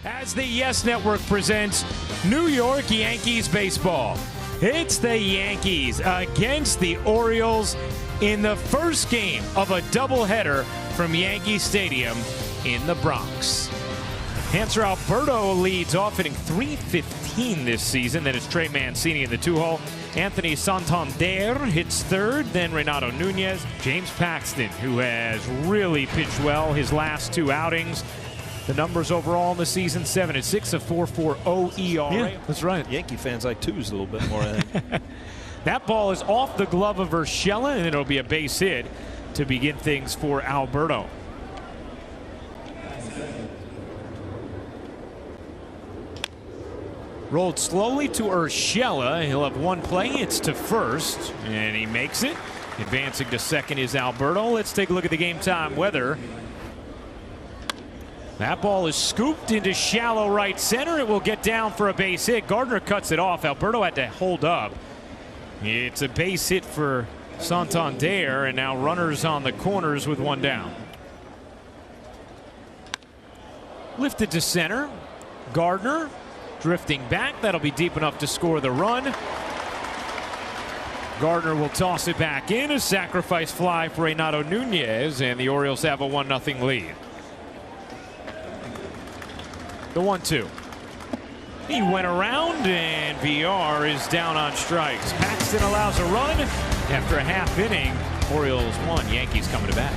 As the Yes Network presents New York Yankees baseball. It's the Yankees against the Orioles in the first game of a doubleheader from Yankee Stadium in the Bronx. Hanser Alberto leads off, hitting .315 this season. Then it's Trey Mancini in the two-hole. Anthony Santander hits third, then Renato Nunez. James Paxton, who has really pitched well his last two outings. The numbers overall in the season, 7-6, a 4.40 ERA. Yeah, that's right. Yankee fans like twos a little bit more, I think. That ball is off the glove of Urshela, and it'll be a base hit to begin things for Alberto. Rolled slowly to Urshela. He'll have one play. It's to first, and he makes it. Advancing to second is Alberto. Let's take a look at the game time weather. That ball is scooped into shallow right center. It will get down for a base hit. Gardner cuts it off. Alberto had to hold up. It's a base hit for Santander, and now runners on the corners with one down. Lifted to center. Gardner drifting back. That'll be deep enough to score the run. Gardner will toss it back in. A sacrifice fly for Renato Nunez, and the Orioles have a 1-0 lead. The 1-2. He went around, and VR is down on strikes. Paxton allows a run after a half inning. Orioles 1, Yankees coming to bat.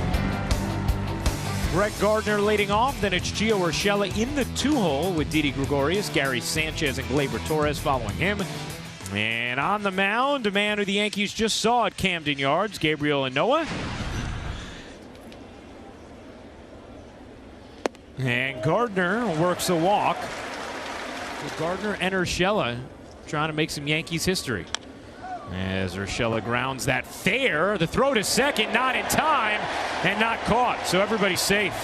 Brett Gardner leading off, then it's Gio Urshela in the two-hole with Didi Gregorius, Gary Sanchez, and Gleyber Torres following him. And on the mound, a man who the Yankees just saw at Camden Yards, Gabriel Noah. And Gardner works a walk. Gardner and Urshela trying to make some Yankees history. As Urshela grounds that fair. The throw to second, not in time, and not caught. So everybody's safe.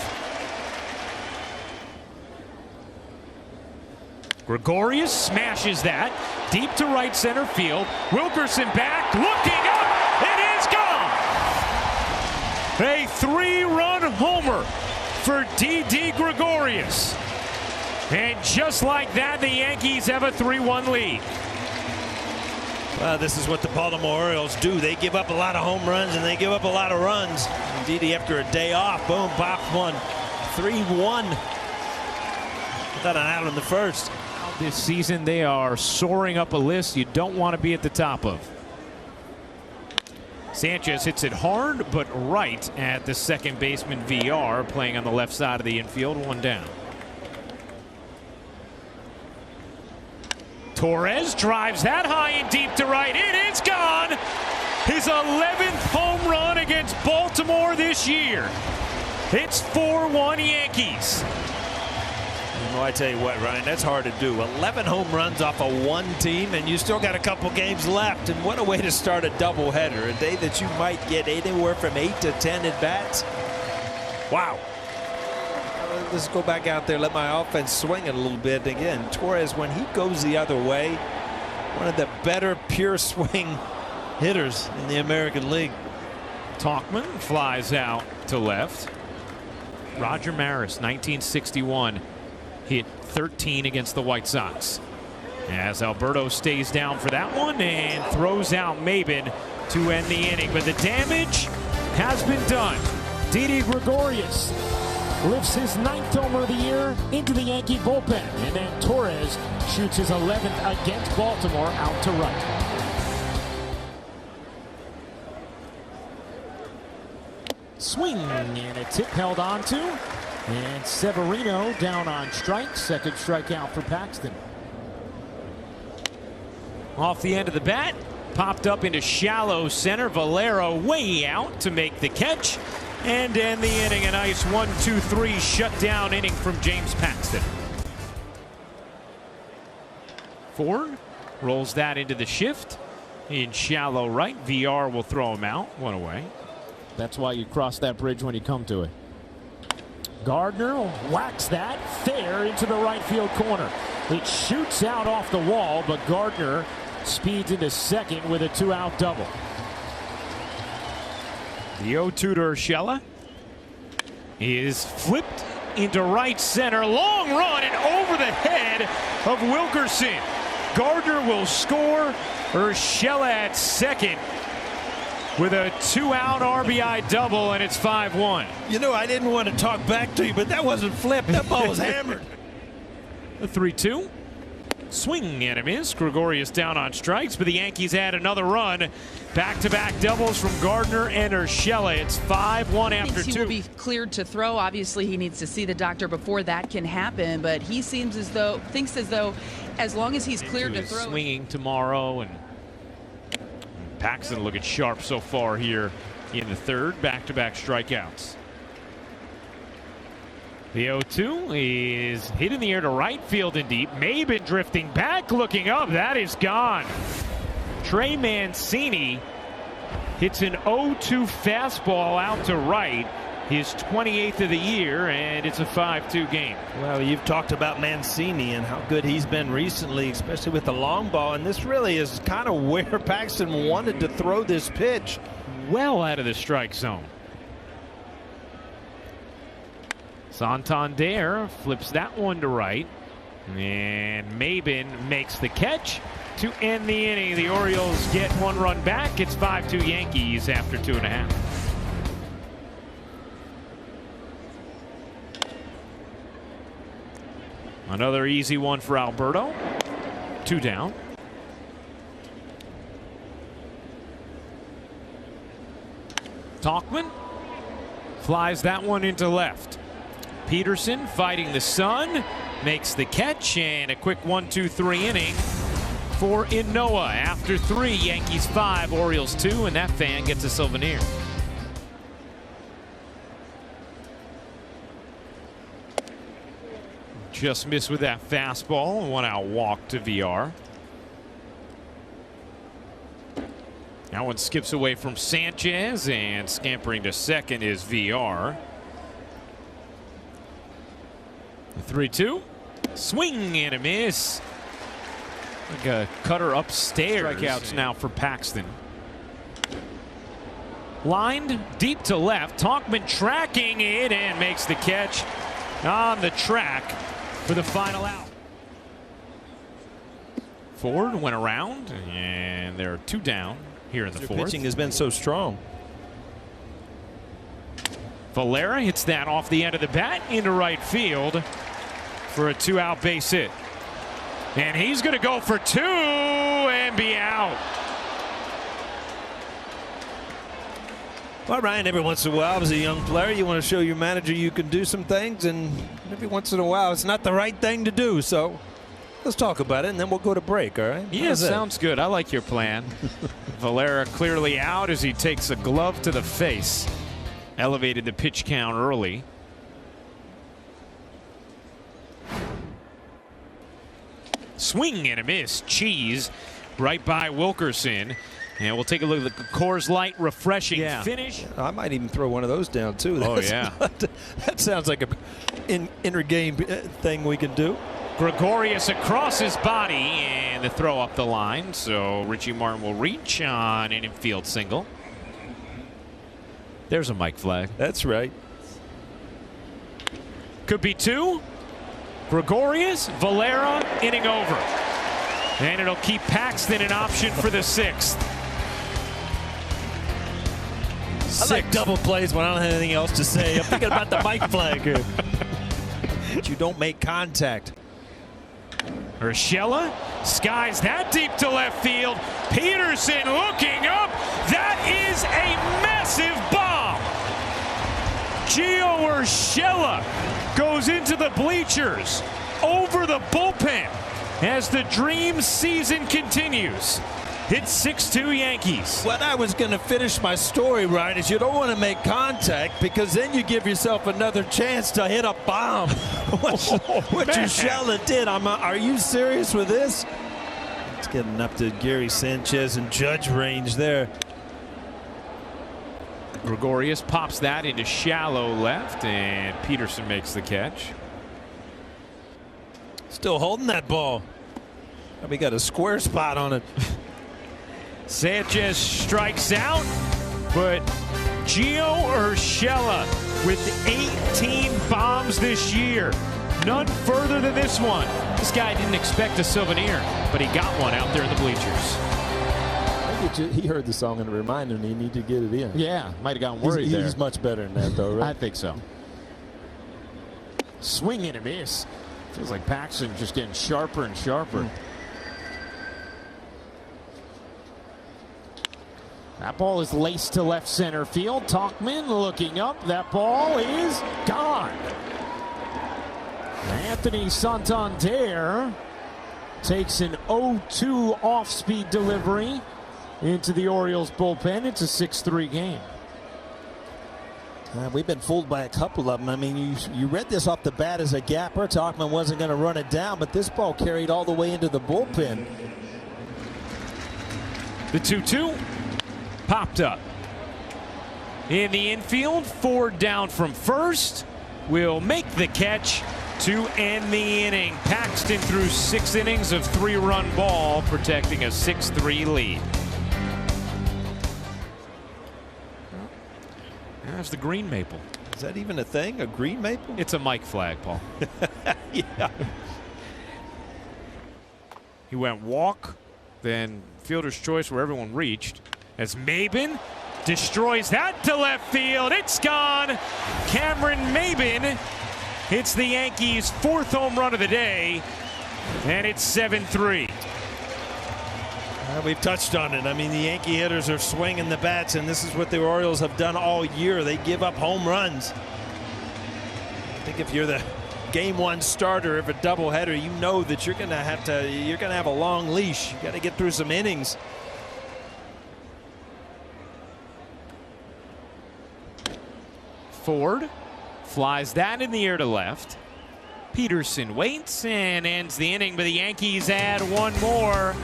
Gregorius smashes that deep to right center field. Wilkerson back, looking up. It is gone. A three-run homer for Didi Gregorius. And just like that, the Yankees have a 3-1 lead. Well, this is what the Baltimore Orioles do. They give up a lot of home runs and they give up a lot of runs. And Didi, after a day off, boom, pops one. 3-1. Got an out in the first. This season, they are soaring up a list you don't want to be at the top of. Sanchez hits it hard, but right at the second baseman VR, playing on the left side of the infield, one down. Torres drives that high and deep to right. It is gone. His 11th home run against Baltimore this year. It's 4-1 Yankees. Well, I tell you what, Ryan, that's hard to do. 11 home runs off of one team, and you still got a couple games left. And what a way to start a doubleheader. A day that you might get anywhere from 8 to 10 at bats. Wow. Let's go back out there, let my offense swing it a little bit. Again, Torres, when he goes the other way, one of the better pure swing hitters in the American League. Tauchman flies out to left. Roger Maris, 1961. Hit 13 against the White Sox. As Alberto stays down for that one and throws out Maybin to end the inning. But the damage has been done. Didi Gregorius lifts his 9th homer of the year into the Yankee bullpen. And then Torres shoots his 11th against Baltimore out to right. Swing, and a tip held onto. And Severino down on strike. Second strikeout for Paxton. Off the end of the bat, popped up into shallow center. Valero way out to make the catch and end the inning. A nice 1-2-3 shutdown inning from James Paxton. Ford rolls that into the shift in shallow right. VR will throw him out. One away. That's why you cross that bridge when you come to it. Gardner whacks that fair into the right field corner. It shoots out off the wall, but Gardner speeds into second with a 2-out double. The 0-2 to Urshela is flipped into right center. Long run and over the of Wilkerson. Gardner will score. Urshela at second with a 2-out RBI double, and it's 5-1. You know, I didn't want to talk back to you, but that wasn't flipped. That ball was hammered. The 3-2. Swing and a miss. Gregorius down on strikes, but the Yankees add another run. Back-to-back doubles from Gardner and Urshela. It's 5-1 after 2. He will be cleared to throw. Obviously, he needs to see the doctor before that can happen, but he thinks as though as long as he's cleared to throw. Swinging tomorrow, and Paxton looking sharp so far here in the third. Back-to-back strikeouts. The 0-2 is hit in the air to right field and deep. Maybin drifting back, looking up. That is gone. Trey Mancini hits an 0-2 fastball out to right. His 28th of the year, and it's a 5-2 game. Well, you've talked about Mancini and how good he's been recently, especially with the long ball, and this really is kind of where Paxton wanted to throw this pitch. Well out of the strike zone. Santander flips that one to right, and Maybin makes the catch to end the inning. The Orioles get one run back. It's 5-2 Yankees after 2.5. Another easy one for Alberto. 2 down. Tauchman flies that one into left. Peterson fighting the sun, makes the catch, and a quick 1-2-3 inning for Inoa. After 3, Yankees 5, Orioles 2, and that fan gets a souvenir. Just missed with that fastball. 1-out walk to VR. That one skips away from Sanchez, and scampering to second is VR. The 3-2. Swing and a miss. Like a cutter upstairs. Strikeouts now for Paxton. Lined deep to left. Tauchman tracking it and makes the catch on the track for the final out. Ford went around, and there are 2 down here in the fourth. Pitching has been so strong. Valera hits that off the end of the bat into right field for a 2-out base hit. And he's going to go for 2 and be out. Well, Ryan, every once in a while, as a young player, you want to show your manager you can do some things, and every once in a while, it's not the right thing to do. So let's talk about it, and then we'll go to break, all right? Yeah, sounds good. I like your plan. Valera clearly out as he takes a glove to the face. Elevated the pitch count early. Swing and a miss. Cheese right by Wilkerson. And we'll take a look at the Coors Light refreshing finish. I might even throw one of those down, too. That sounds like an inter-game thing we can do. Gregorius across his body, and the throw up the line. So Richie Martin will reach on an infield single. There's a Mike flag. That's right. Could be 2. Gregorius, Valera, inning over. And it'll keep Paxton an option for the 6th. I like double plays when I don't have anything else to say. I'm thinking about the Mike flag here. But you don't make contact. Urshela skies that deep to left field. Peterson looking up. That is a massive bomb. Gio Urshela goes into the bleachers over the bullpen as the dream season continues. It's 6-2 Yankees. What I was going to finish my story, Ryan, is you don't want to make contact because then you give yourself another chance to hit a bomb. What Urshela did. Are you serious with this? It's getting up to Gary Sanchez and Judge range there. Gregorius pops that into shallow left, and Peterson makes the catch. Still holding that ball. We got a square spot on it. Sanchez strikes out, but Gio Urshela with 18 bombs this year none further than this one. This guy didn't expect a souvenir, but he got one out there in the bleachers. He heard the song and it reminded him he needed to get it in. Yeah, might have gotten worried there. He's much better than that, though, right? I think so. Swing and a miss. Feels like Paxton just getting sharper and sharper. That ball is laced to left center field. Tauchman looking up. That ball is gone. Anthony Santander takes an 0-2 off-speed delivery into the Orioles bullpen. It's a 6-3 game. We've been fooled by a couple of them. I mean, you read this off the bat as a gapper. Tauchman wasn't going to run it down, but this ball carried all the way into the bullpen. The 2-2 popped up. In the infield, Ford down from first will make the catch to end the inning. Paxton threw 6 innings of 3-run ball, protecting a 6-3 lead. There's the green maple. Is that even a thing? A green maple? It's a Mike flag, Paul. Yeah. He went walk, then fielder's choice where everyone reached. As Maybin destroys that to left field. It's gone. Cameron Maybin hits the Yankees' 4th home run of the day, and it's 7-3. We've touched on it. I mean, the Yankee hitters are swinging the bats, and this is what the Orioles have done all year. They give up home runs. I think if you're the game 1 starter of a doubleheader, you know that you're going to have a long leash. You got to get through some innings. Ford flies that in the air to left. Peterson waits and ends the inning, but the Yankees add one more.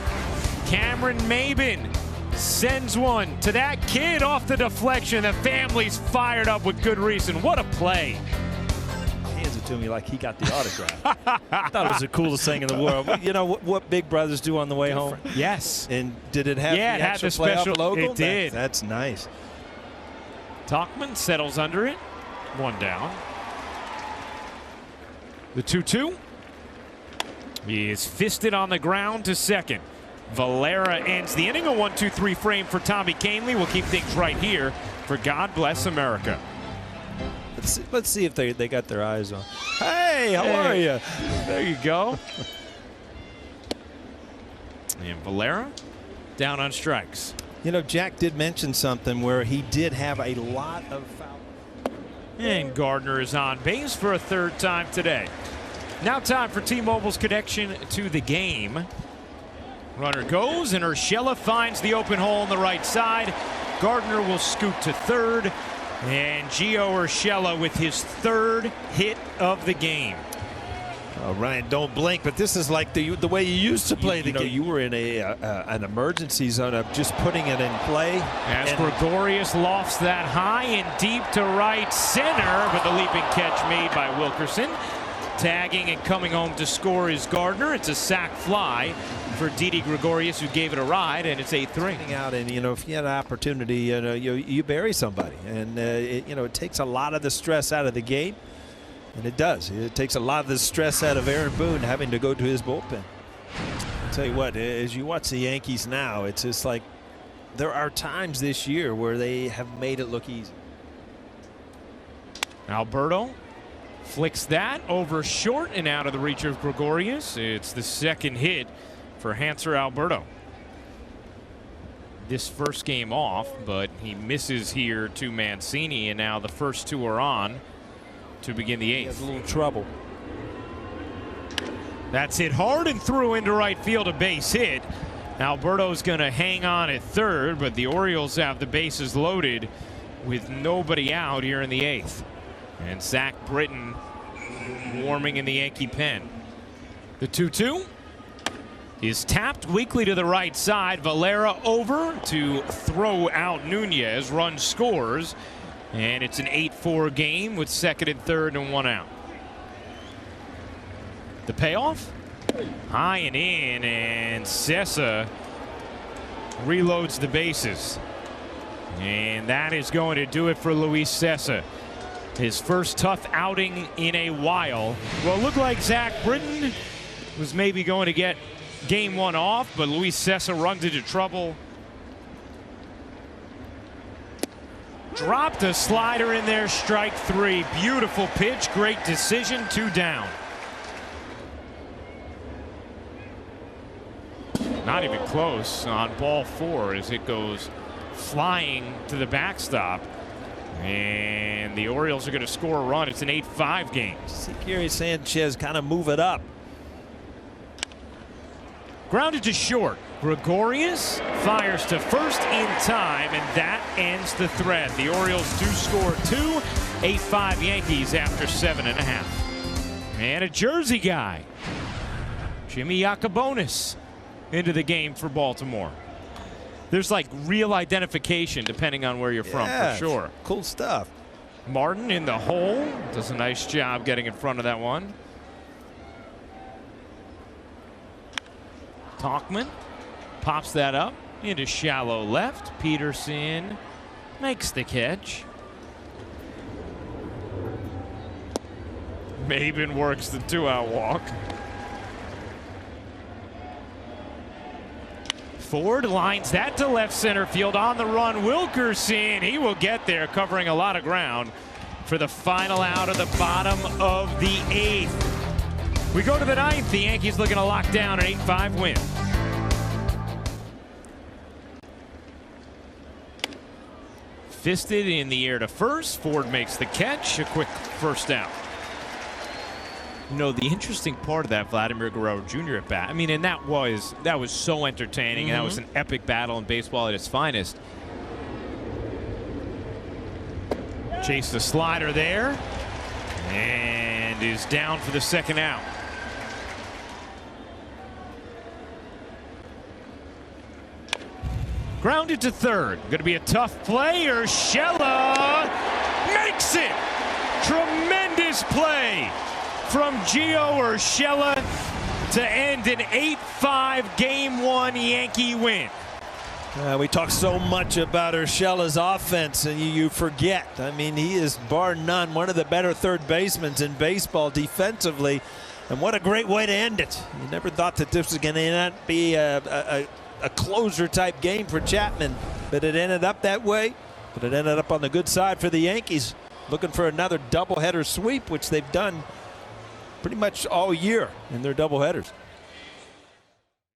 Cameron Maybin sends one to that kid off the deflection. The family's fired up with good reason. What a play. Hands it to me like he got the autograph. I thought it was the coolest thing in the world. You know what Big Brothers do on the way home? Yes. And did it have it had the special logo? It did. That's nice. Tauchman settles under it. 1 down. The 2-2. He is fisted on the ground to second. Valera ends the inning. A 1-2-3 frame for Tommy Canely. We'll keep things right here for God Bless America. Let's see if they got their eyes on. Hey, how are you? There you go. And Valera down on strikes. You know, Jack did mention something where he did have a lot of foul. And Gardner is on base for a 3rd time today. Now time for T-Mobile's connection to the game. Runner goes, and Urshela finds the open hole on the right side. Gardner will scoot to 3rd, and Gio Urshela with his 3rd hit of the game. Oh, Ryan, don't blink, but this is like the way you used to play the game. You were in an emergency zone of just putting it in play. As Gregorius lofts that high and deep to right center, but the leaping catch made by Wilkerson. Tagging and coming home to score is Gardner. It's a sac fly for Didi Gregorius, who gave it a ride, and it's 8-3. Out, and you know, if you had an opportunity, you bury somebody, and it takes a lot of the stress out of the game, and it does. It takes a lot of the stress out of Aaron Boone having to go to his bullpen. I'll tell you what, as you watch the Yankees now, it's just like there are times this year where they have made it look easy. Alberto flicks that over short and out of the reach of Gregorius. It's the 2nd hit for Hanser Alberto. This first game off, but he misses here to Mancini, and now the first 2 are on to begin the 8th. He has a little trouble. That's hit hard and through into right field, a base hit. Alberto's going to hang on at 3rd, but the Orioles have the bases loaded with nobody out here in the 8th. And Zach Britton warming in the Yankee pen. The 2-2 is tapped weakly to the right side. Valera over to throw out Nunez. Run scores, and it's an 8-4 game with 2nd and 3rd and 1 out. The payoff, high and in, and Sessa reloads the bases, and that is going to do it for Luis Sessa. His first tough outing in a while. Well, it looked like Zach Britton was maybe going to get game one off, but Luis Cessa runs into trouble. Dropped a slider in there, strike three. Beautiful pitch, great decision, 2 down. Not even close on ball 4 as it goes flying to the backstop. And the Orioles are going to score a run. It's an 8-5 game. See Gary Sanchez kind of move it up. Grounded to short. Gregorius fires to first in time, and that ends the thread. The Orioles do score 2, 8-5 Yankees after 7.5. And a Jersey guy, Jimmy Yacobonis, into the game for Baltimore. There's like real identification depending on where you're from, for sure. Cool stuff. Martin in the hole does a nice job getting in front of that one. Talkman pops that up into shallow left. Peterson makes the catch. Maybin works the 2-out walk. Ford lines that to left center field. On the run, Wilkerson. He will get there, covering a lot of ground for the final out of the bottom of the 8th. We go to the 9th. The Yankees looking to lock down an 8-5 win. Fisted in the air to first. Ford makes the catch. A quick first down. You know, the interesting part of that Vladimir Guerrero Jr. at bat, I mean, and that was so entertaining, and that was an epic battle in baseball at its finest. Chase the slider there, and is down for the 2nd out. Grounded to third. Going to be a tough play. Urshela makes it. Tremendous play from Gio Urshela to end an 8-5 Game 1 Yankee win. We talk so much about Urshela's offense, and you forget. I mean, he is bar none one of the better third basemen in baseball defensively, and what a great way to end it. You never thought that this was going to not be a closer type game for Chapman, but it ended up that way. But it ended up on the good side for the Yankees, looking for another doubleheader sweep, which they've done pretty much all year in their doubleheaders.